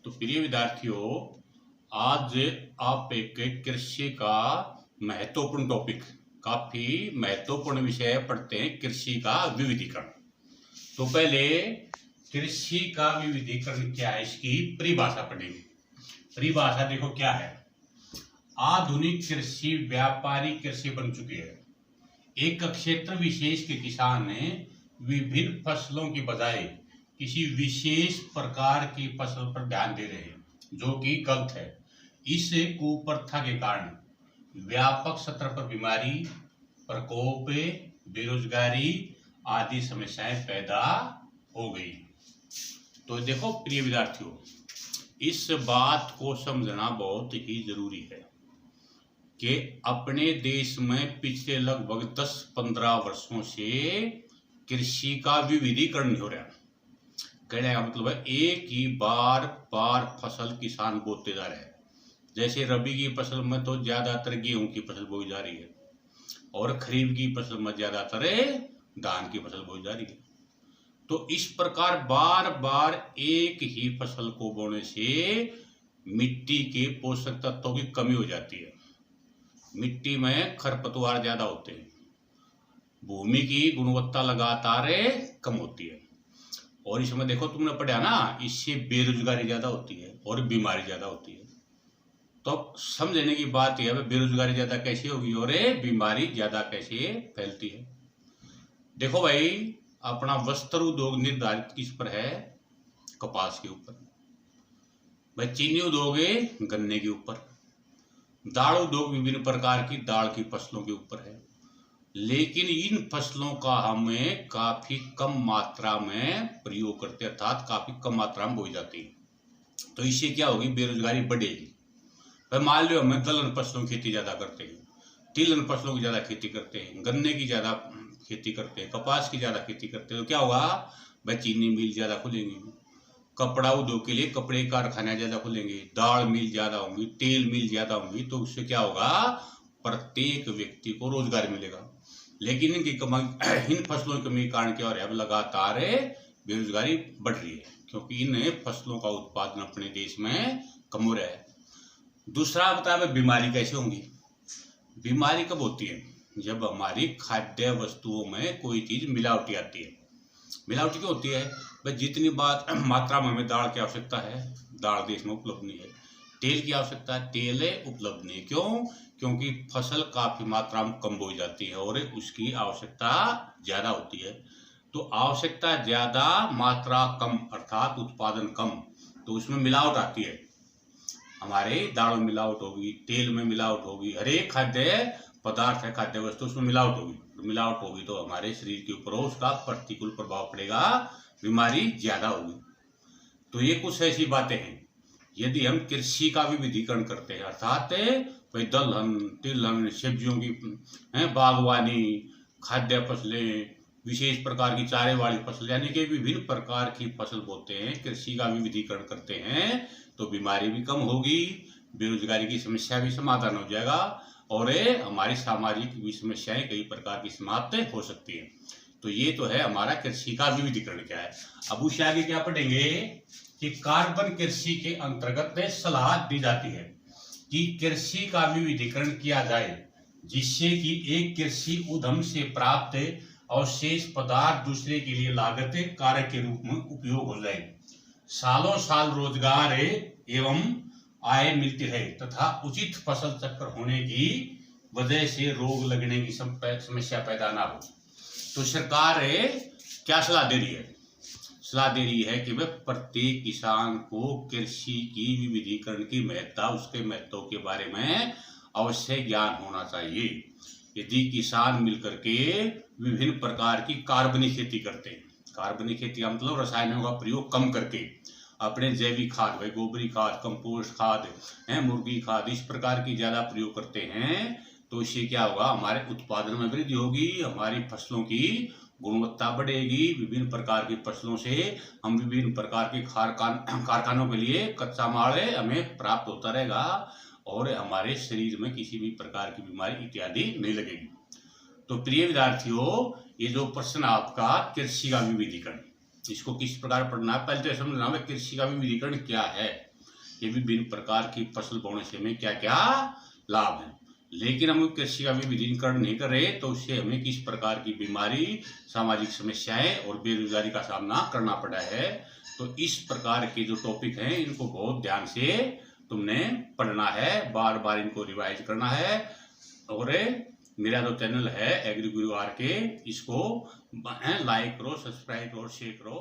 तो प्रिय विद्यार्थियों, आज आप एक कृषि का महत्वपूर्ण टॉपिक, काफी महत्वपूर्ण विषय पढ़ते हैं, कृषि का विविधीकरण। तो पहले कृषि का विविधीकरण क्या है, इसकी परिभाषा पढ़ेंगे। परिभाषा देखो क्या है। आधुनिक कृषि व्यापारिक कृषि बन चुकी है। एक क्षेत्र विशेष के किसान ने विभिन्न फसलों की बजाय किसी विशेष प्रकार की फसल पर ध्यान दे रहे हैं, जो कि गलत है। इस कुप्रथा के कारण व्यापक स्तर पर बीमारी, प्रकोप, बेरोजगारी आदि समस्याएं पैदा हो गई। तो देखो प्रिय विद्यार्थियों, इस बात को समझना बहुत ही जरूरी है कि अपने देश में पिछले लगभग 10-15 वर्षों से कृषि का विविधीकरण हो रहा है। कहने का मतलब है एक ही बार फसल किसान बोते जा रहे हैं। जैसे रबी की फसल में तो ज्यादातर गेहूं की फसल बोई जा रही है और खरीफ की फसल में ज्यादातर धान की फसल बोई जा रही है। तो इस प्रकार बार बार एक ही फसल को बोने से मिट्टी के पोषक तत्वों की कमी हो जाती है। मिट्टी में खरपतवार ज्यादा होते हैं, भूमि की गुणवत्ता लगातार कम होती है। और इसमें देखो तुमने पढ़ा ना, इससे बेरोजगारी ज्यादा होती है और बीमारी ज्यादा होती है। तो समझने की बात यह है, बेरोजगारी ज्यादा कैसे होगी और बीमारी ज्यादा कैसे फैलती है। देखो भाई, अपना वस्त्र उद्योग निर्धारित किस पर है? कपास के ऊपर। भाई चीनी उद्योग गन्ने के ऊपर। दाल उद्योग विभिन्न प्रकार की दाल की फसलों के ऊपर है। लेकिन इन फसलों का हमें काफी कम मात्रा में प्रयोग करते हैं, अर्थात काफी कम मात्रा में बोई जाती है। तो इससे क्या होगी? बेरोजगारी बढ़ेगी। भाई मान लो हमें दलहन फसलों की खेती ज्यादा करते हैं, तिलहन फसलों की ज्यादा खेती करते हैं, गन्ने की ज्यादा खेती करते हैं, कपास की ज्यादा खेती करते हैं, तो क्या होगा? भाई चीनी मिल ज्यादा खुलेंगी, कपड़ा उद्योग के लिए कपड़े कारखाने ज्यादा खुलेंगे, दाल मिल ज्यादा होंगी, तेल मिल ज्यादा होंगी। तो उससे क्या होगा? प्रत्येक व्यक्ति को रोजगार मिलेगा। लेकिन इनकी इन फसलों की कमी के कारण क्या हो रहा है? अब लगातार बेरोजगारी बढ़ रही है, क्योंकि इन फसलों का उत्पादन अपने देश में कम हो रहा है। दूसरा बता, बीमारी कैसे होंगी? बीमारी कब होती है? जब हमारी खाद्य वस्तुओं में कोई चीज मिलावटी आती है। मिलावटी क्यों होती है? भाई जितनी मात्रा में हमें दाल की आवश्यकता है, दाल देश में उपलब्ध नहीं है। तेल की आवश्यकता है, तेल उपलब्ध नहीं। क्यों? क्योंकि फसल काफी मात्रा में कम बोई जाती है और उसकी आवश्यकता ज्यादा होती है। तो आवश्यकता ज्यादा, मात्रा कम, अर्थात उत्पादन कम, तो उसमें मिलावट आती है। हमारे दालों में मिलावट होगी, तेल में मिलावट होगी, हर एक खाद्य पदार्थ है, खाद्य वस्तु, उसमें मिलावट होगी। मिलावट होगी तो हमारे शरीर के ऊपर उसका प्रतिकूल प्रभाव पड़ेगा, बीमारी ज्यादा होगी। तो ये कुछ ऐसी बातें हैं। यदि हम कृषि का विविधीकरण करते हैं, अर्थात दलहन, तिलहन, सब्जियों की बागवानी, खाद्य फसलें, विशेष प्रकार की चारे वाली फसल, यानी कि विभिन्न प्रकार की फसल बोते हैं, कृषि का विविधीकरण करते हैं, तो बीमारी भी कम होगी, बेरोजगारी की समस्या भी समाधान हो जाएगा और हमारी सामाजिक भी समस्याएं कई प्रकार की समाप्त हो सकती है। तो ये तो है हमारा कृषि का विविधीकरण क्या है। अब उससे आगे क्या पढ़ेंगे कि कार्बन कृषि के अंतर्गत सलाह दी जाती है कि कृषि का विविधीकरण किया जाए, जिससे कि एक कृषि उद्यम से प्राप्त अवशेष पदार्थ दूसरे के लिए लागत कारक के रूप में उपयोग हो जाए, सालों साल रोजगार एवं आय मिलती रहे तथा उचित फसल चक्र होने की वजह से रोग लगने की समस्या पैदा ना हो। तो सरकार क्या सलाह दे रही है? सलाह दे रही है कि वह प्रत्येक किसान को कृषि की विविधीकरण की महत्ता, उसके महत्व के बारे में अवश्य ज्ञान होना चाहिए। यदि किसान मिलकर के विभिन्न प्रकार की कार्बनिक खेती करते हैं, कार्बनिक खेती का मतलब रसायनों का प्रयोग कम करके अपने जैविक खाद, भाई गोबरी खाद, कंपोस्ट खाद, मुर्गी खाद, इस प्रकार की ज्यादा प्रयोग करते हैं, तो इससे क्या होगा? हमारे उत्पादन में वृद्धि होगी, हमारी फसलों की गुणवत्ता बढ़ेगी। विभिन्न प्रकार की फसलों से हम विभिन्न प्रकार के कारखानों के लिए कच्चा माल हमें प्राप्त होता रहेगा और हमारे शरीर में किसी भी प्रकार की बीमारी इत्यादि नहीं लगेगी। तो प्रिय विद्यार्थियों, ये जो प्रश्न आपका कृषि का विविधीकरण, इसको किस प्रकार पढ़ना है? पहले तो समझना है कृषि का विविधीकरण क्या है। कि विभिन्न प्रकार की फसल बोने से हमें क्या क्या लाभ है। लेकिन हम कृषि का विविधीकरण नहीं कर रहे तो उससे हमें किस प्रकार की बीमारी, सामाजिक समस्याएं और बेरोजगारी का सामना करना पड़ा है। तो इस प्रकार के जो टॉपिक हैं इनको बहुत ध्यान से तुमने पढ़ना है, बार बार इनको रिवाइज करना है। और मेरा जो चैनल है एग्री गुरु आर के, इसको लाइक करो, सब्सक्राइब करो, शेयर करो।